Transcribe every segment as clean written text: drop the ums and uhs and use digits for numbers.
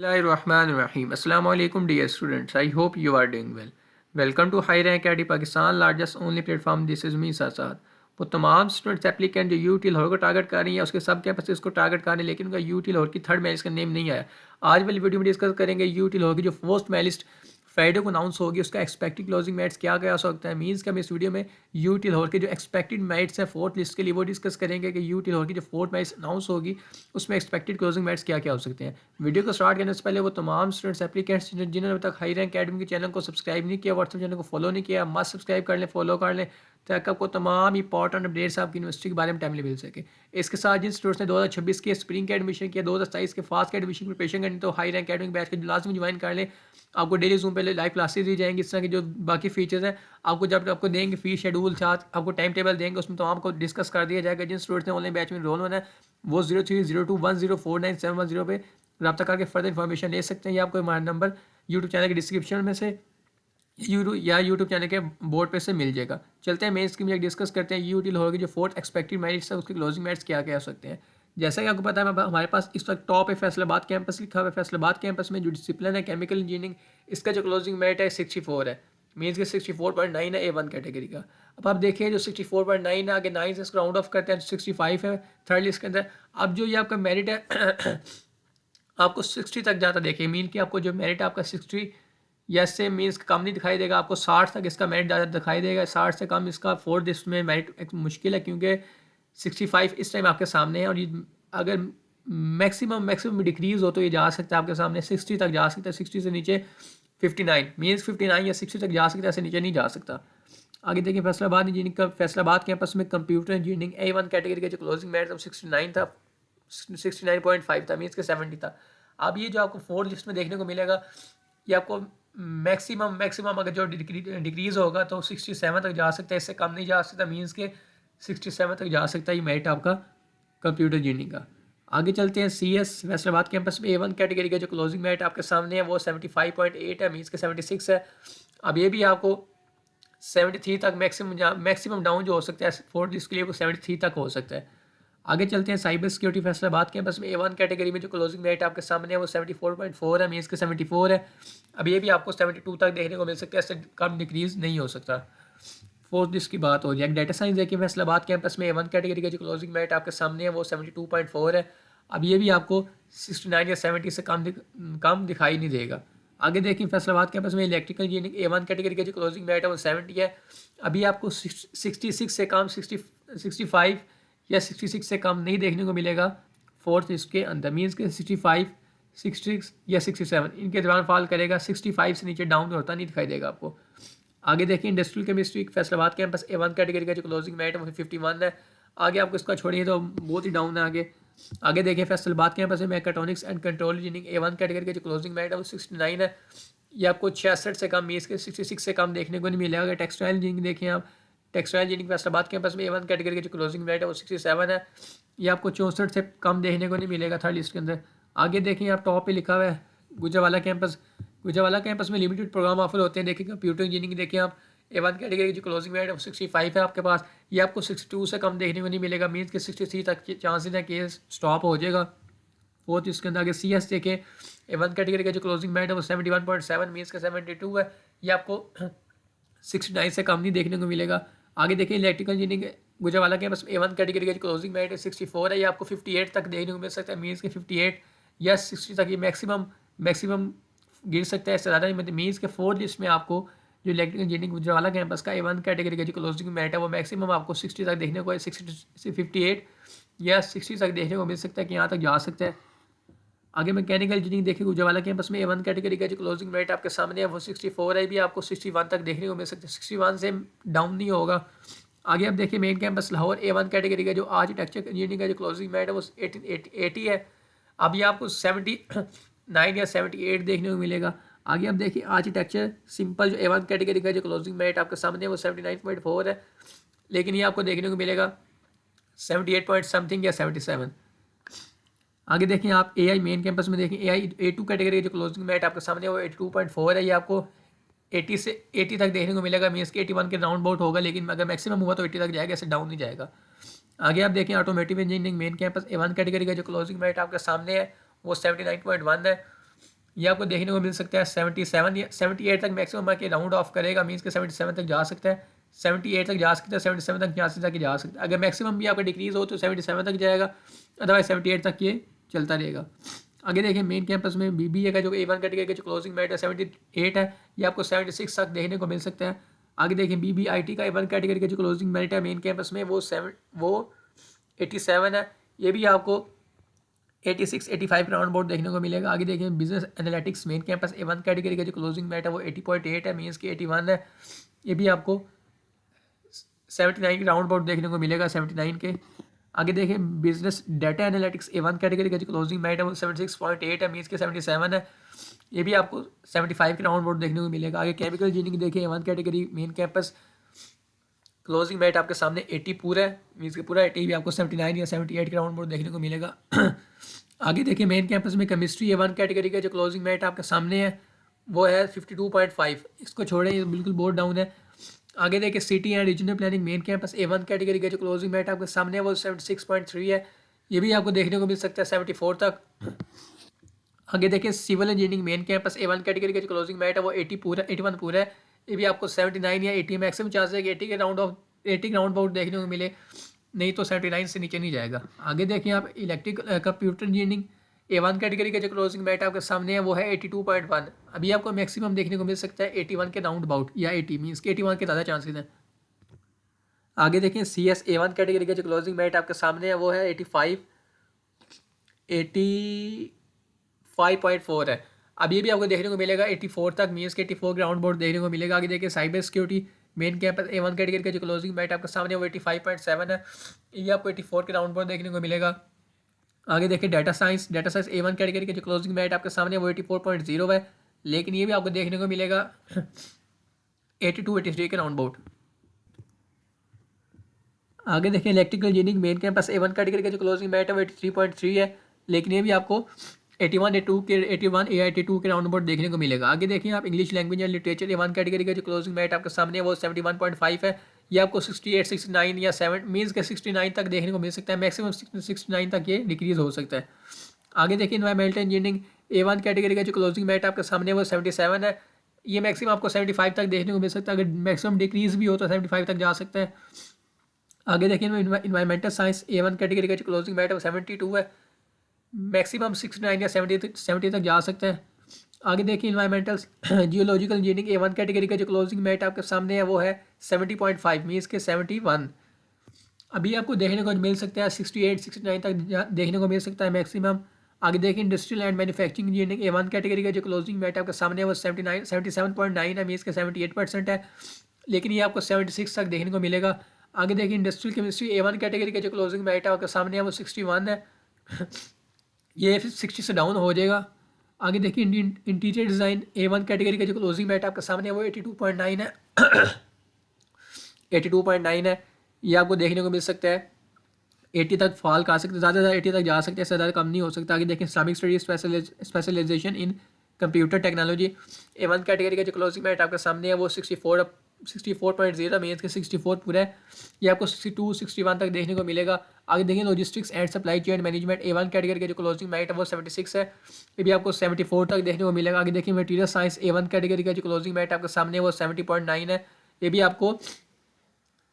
Bismillahirrahmanirrahim. Assalamu alaikum dear students. I hope you are doing well. Welcome to High Rank Academy Pakistan, largest only platform. This is me Sasad. वो तमाम students applicant जो UT Lahore को target कर रही है उसके सब campus को टारगेट कर रहे हैं, लेकिन उनका यूटी लाहौर की थर्ड मेरिट का नेम नहीं आया। आज वाली वीडियो में डिस्कस करेंगे यूटी लाहौर की जो फर्स्ट मेरिट फ्राइडे को अनाउंस होगी उसका एक्सपेक्टेड क्लोजिंग मेरिट्स क्या क्या हो सकता है। मीन्स कि हम इस वीडियो में यूटी लाहौर के जो एक्सपेक्टेड मेरिट्स हैं फोर्थ लिस्ट के लिए वो डिस्कस करेंगे कि यूटी लाहौर की जो फोर्थ मेरिट्स अनाउंस होगी उसमें एक्सपेक्टेड क्लोजिंग मेरिट्स क्या क्या हो सकते हैं। वीडियो को स्टार्ट करने से पहले वो तमाम स्टूडेंट्स एप्लीकेंट्स जिन्होंने अभी तक हाई रैंक अकेडमी के चैनल को सब्सक्राइब नहीं किया, व्हाट्सएप चैनल को फॉलो नहीं किया, मस्ट सब्सक्राइब कर लें, फॉलो कर लें ताकि आपको तमाम इंपॉर्टेंट अपडेट्स आपकी यूनिवर्सिटी के बारे में टाइमली मिल सके। इसके साथ जिन स्टूडेंट्स ने 2026 के स्प्रिंग के एडमिशन किया, 2027 के फास्ट के एडमिशन प्रिपरेशन करनी तो हाई रैंक अकेडमी बैच के लाजमी ज्वाइन कर लें। आपको डेली जूम पे लाइव क्लासेस दी जाएंगी। इस तरह के जो बाकी फीचर्स हैं आपको जब आपको देंगे फी शेड्यूल साथ आपको टाइम टेबल देंगे, उसमें तो आपको डिस्कस कर दिया जाएगा। जिन स्टूडेंट्स ने ऑनलाइन बैच में रोल होना है वो 030210494710 पे रब्ता करके फर्दर इन्फॉर्मेशन ले सकते हैं। या आपको हमारा नंबर यूट्यूब चैनल के डिस्क्रिप्शन में से यूट्यूब चैनल के बोर्ड पे से मिल जाएगा। चलते हैं मेंस की में डिस्कस करते हैं यूटी लाहौर की जो फोर्थ एक्सपेक्टेड मेरिट्स है उसके क्लोजिंग मेरिट्स क्या क्या हो सकते हैं। जैसा कि आपको पता है हमारे पास इस वक्त टॉप है फैसलाबाद कैंपस लिखा हुआ है। फैसलाबाद कैंपस में जो डिसिप्लिन है केमिकल इंजीनियरिंग, इसका जो क्लोजिंग मेरिट है 64 है। मीन्स के 64.9 है A1 कैटेगरी का। अब आप देखिए जो 64.9 है आगे 9 से इसको राउंड ऑफ करते हैं 65 है थर्ड लिस्ट के अंदर। अब जो ये आपका मेरिट है आपको 60 तक जाता देखिए। मीन कि आपको जो मेरिट आपका 60 या से मीन्स कम नहीं दिखाई देगा, आपको 60 तक इसका मेरिट ज़्यादा दिखाई देगा। 60 से कम इसका फोर्थ लिस्ट में मेरिट एक मुश्किल है क्योंकि 65 इस टाइम आपके सामने है। और ये अगर मैक्सिमम डिक्रीज़ हो तो ये जा सकता है आपके सामने 60 तक जा सकता है। 60 से नीचे 59 मीन्स 59 या 60 तक जा सकता है, ऐसे नीचे नहीं जा सकता। आगे देखिए फैसलाबाद इंजीनियरिंग का फैसलाबाद कैंपस में कंप्यूटर इंजीनियरिंग A1 कैटेगरी का जो क्लोजिंग मेरिट 69 था, 69.5 था, मीन्स के 70 था। अब ये जो आपको फोर्थ लिस्ट में देखने को मिलेगा ये आपको मैक्सिमम अगर जो डिक्रीज़ होगा तो 67 तक जा सकता है, इससे कम नहीं जा सकता। मीन्स के 67 तक जा सकता है ये मेरिट आपका कंप्यूटर इंजीनियरिंग का। आगे चलते हैं CS फैसलाबाद कैंपस में A1 कैटेगरी का जो क्लोजिंग मेरिट आपके सामने है वो 75.8 है, मीन्स के 76 है। अब ये भी आपको 73 तक मैक्सिमम डाउन जो हो सकता है फोर्थ लिस्ट के लिए वो 73 तक हो सकता है। आगे चलते हैं साइबर सिक्योरिटी फैसलाबाद कैंपस में A1 कैटेगरी में जो क्लोजिंग मेरिट आपके सामने है वो 74.4 है, मीन्स के 74 है। अब ये भी आपको 72 तक देखने को मिल सकता है, इससे कम डिक्रीज़ नहीं हो सकता। फोर्थ लिस्ट की बात हो जाए डाटा साइंस देखिए फैसलाबाद कैंपस में A1 कैटेगरी का जो क्लोजिंग मेरिट आपके सामने है वो 72.4 है। अब ये भी आपको 69 या 70 से कम दिखाई नहीं देगा। आगे देखिए फैसलाबाद कैंपस में इलेक्ट्रिकल इंजीनियरिंग A1 कैटेगरी का जो क्लोजिंग मेरिट है वो 70 है। अभी आपको 66 से कम 65 या 66 से कम नहीं देखने को मिलेगा फोर्थ लिस्ट के अंदर। मीन्स के 65, 66 या 67 इनके दौरान फॉल करेगा। 65 से नीचे डाउन होता नहीं दिखाई देगा आपको। आगे देखिए industrial chemistry Faisalabad campus A1 category का जो क्लोजिंग मेरिट है वो 51 है। आगे आपको इसका छोड़िए तो बहुत ही डाउन है आगे देखिए फैसलाबाद कैंपस में mechatronics and control engineering A1 category का जो क्लोजिंग मेरिट है वो 69 है। ये आपको 66 से कम, मीन्स के 66 से कम देखने को नहीं मिलेगा। अगर टेक्सटाइल इंजीनियरिंग देखें आप टेक्सटाइल इंजीनियरिंग फैसलाबाद कैंपस में A1 कैटेगरी का जो क्लोजिंग मेरिट है वो 67 है। ये आपको 64 से कम देखने को नहीं मिलेगा थर्ड लिस्ट के अंदर। आगे देखें आप टॉप पे लिखा हुआ है गुजरावाला कैंपस में लिमिटेड प्रोग्राम ऑफर होते हैं। देखिए कंप्यूटर इंजीनियरिंग देखिए आप A1 कैटेगरी की जो क्लोजिंग मेरिट है वो 65 है आपके पास। ये आपको 62 से कम देखने को नहीं मिलेगा, मीन्स के 63 तक चांसेस है कि स्टॉप हो जाएगा फोर्थ इसके अंदर। आगे CS देखें A1 कैटेगरी का जो क्लोजिंग मेरिट है वो 71.7 मीन्स के 72 है। ये आपको 69 से कम नहीं देखने को मिलेगा। आगे देखिए इलेक्ट्रिकल इंजीनियरिंग गुजरावाला कैंपस में A1 कैटेगरी का जो क्लोजिंग मेरिट है 64 है। ये आपको 58 तक देखने को मिल सकता है, मीन्स के 58 या 60 तक ये मैक्सिमम गिर सकता है, इससे ज़्यादा नहीं। मतलब मीन्स के फोर्थ लिस्ट में आपको जो इलेक्ट्रिकल इंजीनियरिंग गुजरावाला कैंपस का A1 कैटेगरी का जो क्लोजिंग मेरिट है वो मैक्सिमम आपको 60 तक देखने को 60 से 58 या 60 तक देखने को मिल सकता है कि यहाँ तक जा सकता है। आगे मैकेनिकल इंजीनियरिंग देखिए गुजरावाला कैंपस में A1 कैटेगरी का जो क्लोजिंग मेरिट आपके सामने है वो 64 है। भी आपको 61 तक देखने को मिल सकता है, 61 से डाउन नहीं होगा। आगे आप देखिए main campus Lahore A1 category का जो आर्किटेक्चर इंजीनियरिंग का जो क्लोजिंग मेरिट है वो 80 है। अब ये आपको 79 या 78 देखने को मिलेगा। आगे आप देखिए आर्किटेक्चर सिंपल जो A1 कैटेगरी का जो क्लोजिंग मेरिट आपके सामने है वो 79.4 है, लेकिन ये आपको देखने को मिलेगा 78 पॉइंट समथिंग या 77। आगे देखें आप AI मेन कैंपस में देखें AI A2 कैटेगरी का जो क्लोजिंग मेरिट आपके सामने है वो 82.4 है। ये आपको 80 से 80 तक देखने को मिलेगा, मीन्स के 81 के राउंड बाउट होगा, लेकिन अगर मैक्सिमम हुआ तो 80 तक जाएगा, ऐसे डाउन नहीं जाएगा। आगे आप देखें automotive engineering main campus A1 category का जो क्लोजिंग मेरिट आपके सामने है वो 79.1 है। ये आपको देखने को मिल सकता है 77 या 78 तक मैक्सिमम आके राउंड ऑफ करेगा, मीन्स के 77 तक जा सकता है, 78 तक जा सकता है, 77 तक यहाँ से जाके जा सकता है। अगर मैक्सिमम भी आपका डिक्रीज़ हो तो 77 तक जाएगा, अदरवाइज 78 तक ये चलता रहेगा। आगे देखिए मेन कैंपस में BBA का जो A1 कैटेगरी का जो क्लोजिंग मेरिट है 78 है, ये आपको 76 तक देखने को मिल सकता है। आगे देखिए BBIT का A1 कैटेगरी का जो क्लोजिंग मेरिट है मेन कैंपस में वो 87 है, ये भी आपको 86-85 के राउंड अबाउट देखने को मिलेगा। आगे देखिए business analytics main campus A1 category का जो क्लोजिंग मेरिट है वो 80.8 है, मीन्स की 81 है, ये भी आपको 79 के राउंड अबाउट देखने को मिलेगा, 79 के। आगे देखें business data analytics A1 category का जो क्लोजिंग मेरिट है वो 76.8 है, मीन्स के 77 है, ये भी आपको 75 के राउंड अबाउट देखने को मिलेगा। आगे केमिकल इंजीनियरिंग देखें A1 category main campus closing merit आपके सामने 80 पूरा है, मीन्स के पूरा 80 भी आपको 79 या 78 के राउंड अबाउट देखने को मिलेगा। आगे देखिए मेन कैंपस में केमिस्ट्री A1 कैटेगरी का जो क्लोजिंग मेरिट आपके सामने है वो है 52.5, इसको छोड़ें, ये बिल्कुल बोर्ड डाउन है। आगे देखिए city and regional planning main campus A1 category का जो क्लोजिंग मेरिट आपके सामने है वो 76.3 है, ये भी आपको देखने को मिल सकता है 74 तक। आगे देखिए civil engineering main campus A1 category का जो क्लोजिंग मेरिट है वो 81 पूरा है, ये भी आपको 79 या 80 मैक्सिमम चांस है कि 80 के राउंड अबाउट देखने को मिले, नहीं तो 79 से नीचे नहीं जाएगा। आगे देखिए आप electrical computer engineering A1 category का जो क्लोजिंग मेरिट आपके सामने है वो है 82.1, अभी आपको मैक्सिमम देखने को मिल सकता है 81 के राउंड अबाउट या 80, मीन्स के 81 के ज़्यादा चांसेस हैं। आगे देखिए CS A1 कैटेगरी का जो क्लोजिंग मेरिट आपके सामने है वो है 85.4 है, अब ये भी आपको देखने को मिलेगा 84 तक, मीन्स के 84 के राउंड अबाउट देखने को मिलेगा। आगे देखिए cyber security main campus A1 category का जो क्लोजिंग मेरिट आपके सामने वो 85.7 है, ये आपको 84 के राउंड अबाउट देखने को मिलेगा। आगे देखिए डाटा साइंस A1 कैटेगरी के जो क्लोजिंग मेरिट आपके सामने वो 84.0 है, लेकिन ये भी आपको देखने को मिलेगा 82-83 के राउंड अबाउट। आगे देखिए electrical engineering main campus A1 category का जो क्लोजिंग मेरिट है वो 83.3 है, लेकिन ये भी आपको 81 या 82 के राउंड अबाउट देखने को मिलेगा। आगे देखिए आप English language and literature A1 category का जो क्लोजिंग मेरिट आपके सामने है वो 71.5 है, ये आपको 68-69 या 7 मीन्स के 69 तक देखने को मिल सकता है, मैक्सिमम 69 तक ये डिक्रीज हो सकता है। आगे देखिए इन्वायरमेंटल इंजीनियरिंग A1 कैटेगरी का जो क्लोजिंग मेरिट आपके सामने वो 77 है, ये मैक्सिमम आपको 75 तक देखने को मिल सकता है, अगर मैक्सिमम डिक्रीज भी हो तो 75 तक जा सकता है। आगे देखिए इन्वायरमेंटल साइंस A1 कैटेगरी का जो क्लोजिंग मेरिट है वो 72 है, मैक्सिमम 69 या 70 तक जा सकते हैं। आगे देखिए environmental geological engineering A1 category का जो क्लोजिंग मेरिट आपके सामने है वो है 70.5, मीन्स के 71, अभी आपको देखने को मिल सकता है 68-69 तक देखने को मिल सकता है मैक्सिमम। आगे देखिए industrial and manufacturing engineering A1 category का जो क्लोजिंग मेरिट आपके सामने है वो 77.9 है, मीन्स के 78% है, लेकिन ये आपको 76 तक देखने को मिलेगा। आगे देखिए इंडस्ट्रियल केमिस्ट्री A1 कैटेगरी का जो क्लोजिंग मेरिट आपके सामने है वो 61 है, ये 60 से डाउन हो जाएगा। आगे देखिए इंटीरियर डिज़ाइन A1 कैटेगरी का जो क्लोजिंग मेरिट आपके सामने है वो 82.9 है 82.9 है, ये आपको देखने को मिल सकता है 80 तक फॉल कर सकते, ज़्यादा 80 तक जा सकते हैं, इससे ज़्यादा कम नहीं हो सकता। आगे देखिए Islamic study specialisation in computer technology A1 category का जो क्लोजिंग मेरिट आपके सामने है वो 64.0 मीन्स के 64 पूरा है, ये आपको 62-61 तक देखने को मिलेगा। आगे देखिए logistics and supply chain management A1 category का जो क्लोजिंग मेरिट है वो 76 है, ये भी आपको 74 तक देखने को मिलेगा। आगे देखिए मटेरियल साइंस A1 कैटेगरी का जो क्लोजिंग मेरिट आपके सामने है वो 70.9 है, ये भी आपको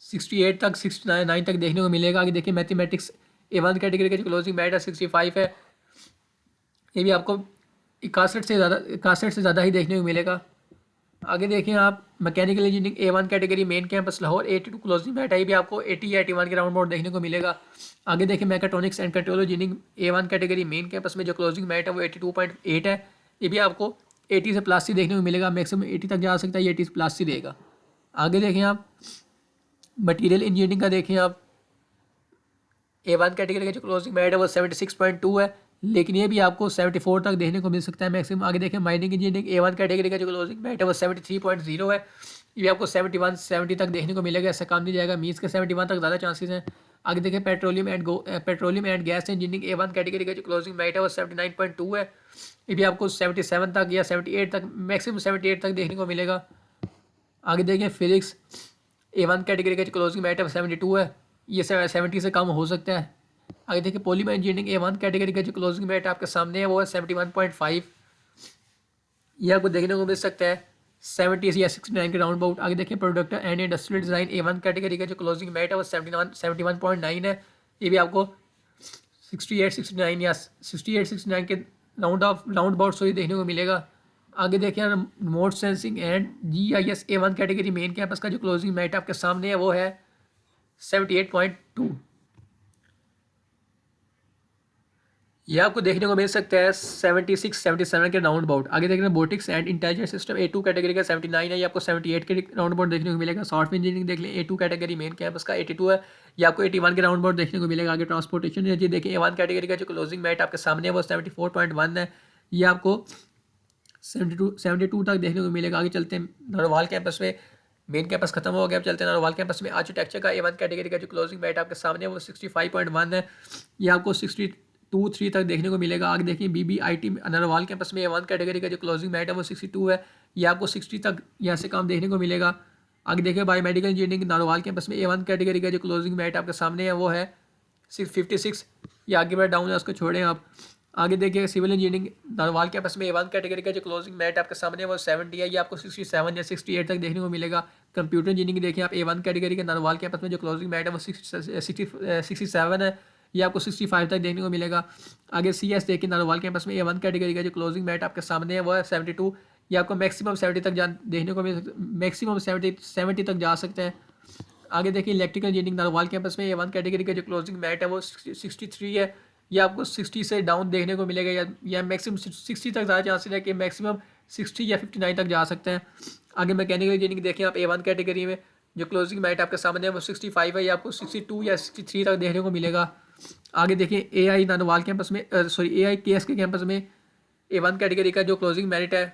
68 तक 69 तक देखने को मिलेगा। आगे देखिए मैथमेटिक्स A1 कैटेगरी का जो क्लोजिंग मेरिट है 65 है, ये भी आपको 61 से ज़्यादा ही देखने को मिलेगा। आगे देखें आप mechanical engineering A1 category main campus Lahore 82 closing merit है, ये भी आपको 80 या 81 के राउंड अबाउट देखने को मिलेगा। आगे देखें mechatronics and control engineering A1 category main campus में जो क्लोजिंग मेरिट है वो 82.8 है, ये भी आपको 80 से प्लस ही देखने को मिलेगा, मैक्सिमम 80 तक जा सकता है, ये 80 प्लस ही देगा। आगे देखें आप मटीरियल इंजीनियरिंग का देखें आप A1 कैटेगरी का जो क्लोजिंग मेरिट है वो 76.2 है, लेकिन ये भी आपको 74 तक देखने को मिल सकता है मैक्सिमम। आगे देखें माइनिंग इंजीनियरिंग A1 कैटेगरी का जो क्लोजिंग मेरिट है वो 73.0 है, ये भी आपको 70 तक देखने को मिलेगा, ऐसा काम नहीं जाएगा, मीन्स के 71 तक ज़्यादा चांसेस हैं। आगे देखें petroleum and gas engineering A1 category का जो क्लोजिंग मेरिट है वो 79.2 है, ये भी आपको 77 तक या 78 तक मैक्सिमम 78 तक देखने को मिलेगा। आगे देखें फिजिक्स A1 कैटेगरी का जो क्लोजिंग मेरिट है 72 है, ये 70 से कम हो सकता है। आगे देखिए पॉलीमर इंजीनियरिंग A1 कैटेगरी का जो क्लोजिंग मेरिट आपके सामने है वो है 71.5, ये आपको देखने को मिल सकता है 70 या 69 के राउंड अबाउट। आगे देखिए product and industrial design A1 category का जो क्लोजिंग मैट है वो 71.9 है। ये भी आपको 68-69 या 68-69 के राउंड अबाउट सो देखने को मिलेगा। आगे देखिए remote sensing and GIS A1 category main campus का जो क्लोजिंग मैट आपके सामने है वो है 78.2। ये आपको देखने को मिल सकता है 76-77 के राउंड अबाउट। आगे देखना robotics and intelligent system A2 category का 79 है। ये आपको 78 के राउंड अबाउट देखने को मिलेगा। सॉफ्टवेयर इंजीनियरिंग देख लें A2 कैटेगरी मेन कैंपस का 82 है। ये आपको 81 के राउंड अबाउट देखने को मिलेगा। आगे ट्रांसपोर्टेशन जी देखिए A1 कैटेगरी का जो क्लोजिंग मैट आपके सामने है वो 74.1 है। ये आपको 72 तक देखने को मिलेगा। आगे चलते हैं नरोवाल कैंपस में। मेन कैंपस खत्म हो गया, अब चलते हैं नरोवाल कैंपस में। आर्किटेक्चर का A1 कैटेगरी का जो क्लोजिंग मैट आपके सामने है वो 65.1 है। ये आपको 62-3 तक देखने को मिलेगा। आगे देखिए BBIT नरोवाल कैंपस में A1 कैटेगरी का जो क्लोजिंग मैट है वो 62 है। ये आपको 60 तक यहाँ से कम देखने को मिलेगा। आगे देखिए बायोमेडिकल इंजीनियरिंग नरोवाल कैंपस में A1 कैटेगरी का जो क्लोजिंग मैट आपके सामने है वो है 56। ये आगे बढ़ डाउन है, उसको छोड़ें आप। आगे देखिए सिविल इंजीनियरिंग नरवाल कैंपस में A1 कैटेगरी का जो क्लोजिंग मैट आपके सामने है वो 70 है। ये आपको 67 या 68 तक देखने को मिलेगा। कंप्यूटर इंजीनियरिंग देखिए आप A1 कैटेगरी के नरवाल कैंपस में जो क्लोजिंग मैट है वो 67 है। ये आपको 65 तक देखने को मिलेगा। आगे CS देखिए नरवाल कैंपस में A1 कैटेगरी का जो क्लोजिंग मैट आपके सामने है वो है 72। ये आपको मैक्सिमम 70 तक देखने को मिल सकता है, मैक्सिमम 70 तक जा सकते हैं। आगे देखिए इलेक्ट्रिकल इंजीनियरिंग नरवाल कैंपस में A1 कैटेगरी का जो क्लोजिंग मैट है वो 63 है। ये आपको 60 से डाउन देखने को मिलेगा या मैक्सिमम 60 तक ज़्यादा चांसेस है कि मैक्सिमम 60 या 59 तक जा सकते हैं। आगे मैकेनिकल इंजीनियरिंग देखें आप A1 कैटेगरी में जो क्लोजिंग मैट आपके सामने है वो 65 है। ये आपको 62 या 63 तक देखने को मिलेगा। आगे देखिए AI नरवाल कैंपस में AI KS के कैंपस में A1 कैटेगरी का जो क्लोजिंग मैरिट है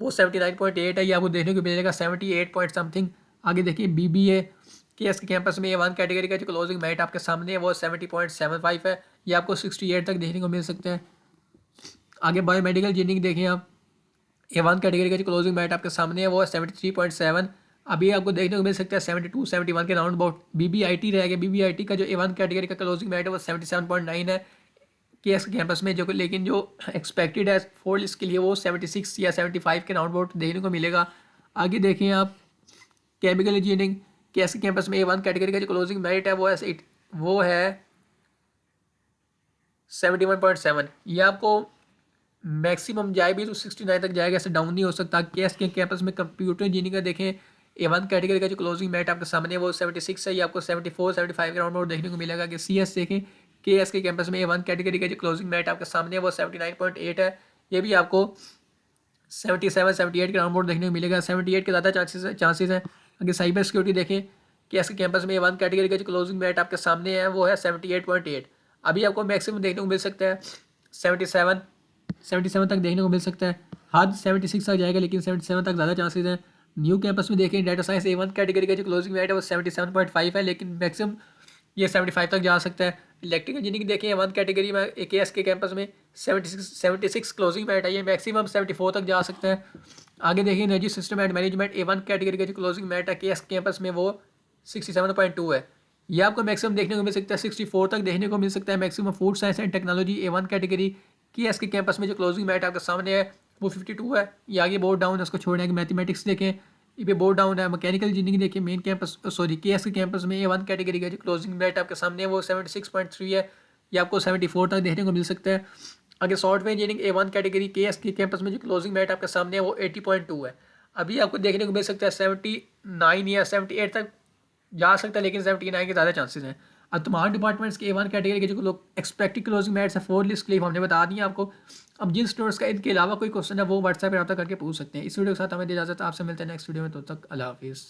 वो 79.8 है। ये आपको देखने को मिलेगा 78 पॉइंट समथिंग। आगे देखिए BBA KS के कैंपस में A1 कैटेगरी का जो क्लोजिंग मैट आपके सामने है वो 70.75 है। ये आपको 68 तक देखने को मिल सकते हैं। आगे बायोमेडिकल इंजीनियरिंग देखें आप A1 कैटेगरी का जो क्लोजिंग मैट आपके सामने है वो है 73.7। अभी आपको देखने को मिल सकता है 72-71 के राउंड अबाउट। BBIT रहेगा। BBIT का जो A1 कैटेगरी का क्लोजिंग मैट है वो 77.9 है KS के कैंपस में, जो लेकिन जो एक्सपेक्टेड है फोर इसके लिए वो 76 या 75 के राउंड अबाउट देखने को मिलेगा। आगे देखें आप केमिकल इंजीनियरिंग KS के कैंपस में A1 कैटेगरी का जो क्लोजिंग मैरिट है वो है 71.7। ये आपको मैक्सिमम जाए भी तो 69 तक जाएगा, ऐसे डाउन नहीं हो सकता। KS के कैंपस में कंप्यूटर इंजीनियरिंग का देखें A1 कैटेगरी का जो क्लोजिंग मैट आपके सामने है वो 76 है। ये आपको 74-75 के राउंड अबाउट देखने को मिलेगा। कि CS देखें KS के कैंपस में A1 कैटेगरी का जो क्लोजिंग मैट आपके सामने है वो 79.8 है। ये भी आपको 77-78 के राउंड अबाउट देखने को मिलेगा। 78 के ज़्यादा चांसेस हैं। अगर साइबर सिक्योरिटी देखें KS के कैंपस में A1 कैटेगरी का जो क्लोजिंग मैट आपके सामने है वो है 78.8। अभी आपको मैक्सिमम देखने को मिल सकता है 77 तक देखने को मिल सकता है। हद 76 तक जाएगा, लेकिन 77 तक ज़्यादा चांसेस हैं। न्यू कैंपस में देखें डाटा साइंस A1 कैटेगरी का जो क्लोजिंग मैट है वो 77.5 है, लेकिन मैक्सिमम ये 75 तक जा सकता है। इलेक्ट्रिकल इंजीनियरिंग देखें A1 कैटेगरी में KS के कैंपस में 76 क्लोजिंग मैट है। ये मैक्सिमम 74 तक जा सकता है। आगे देखिए energy system and management A1 category का जो क्लोजिंग मैट है KS कैंपस में वो 67.2 है। ये आपको मैक्सिमम देखने को मिल सकता है 64 तक देखने को मिल सकता है maximum. Food science and technology A1 category KS के कैंपस में जो क्लोजिंग मैट आपके सामने है वो 52 है। ये आगे बोर्ड डाउन है, उसको छोड़ने के मैथमेटिक्स देखें ये पे बोर्ड डाउन है। मैकेनिकल इंजीनियरिंग देखिए मेन कैंपस KS के कैंपस में A1 कैटेगरी का जो क्लोजिंग मैट आपके सामने है वो 76.3 है। ये आपको 74 तक देखने को मिल सकता है। आगे software engineering A1 category KS के कैंपस में जो क्लोजिंग मैट आपके सामने है वो 80.2 है। अभी आपको देखने को मिल सकता है 79 या 78 तक जा सकता है, लेकिन 79 के ज़्यादा चांसेस हैं। अब तमाम डिपार्टमेंट्स के A1 कैटेगरी के जो लोग एक्सपेक्टेड क्लोजिंग मैट्स है 4 लिस्ट क्लिप हमने बता दी आपको। अब जिन स्टूडेंट्स का इनके अलावा कोई क्वेश्चन है वो व्हाट्सएप पर रब्ता करके पूछ सकते हैं। इस वीडियो के साथ हमें इजाज़त, आपसे मिलते हैं नेक्स्ट वीडियो में। तो तक अल्लाह हाफिज़।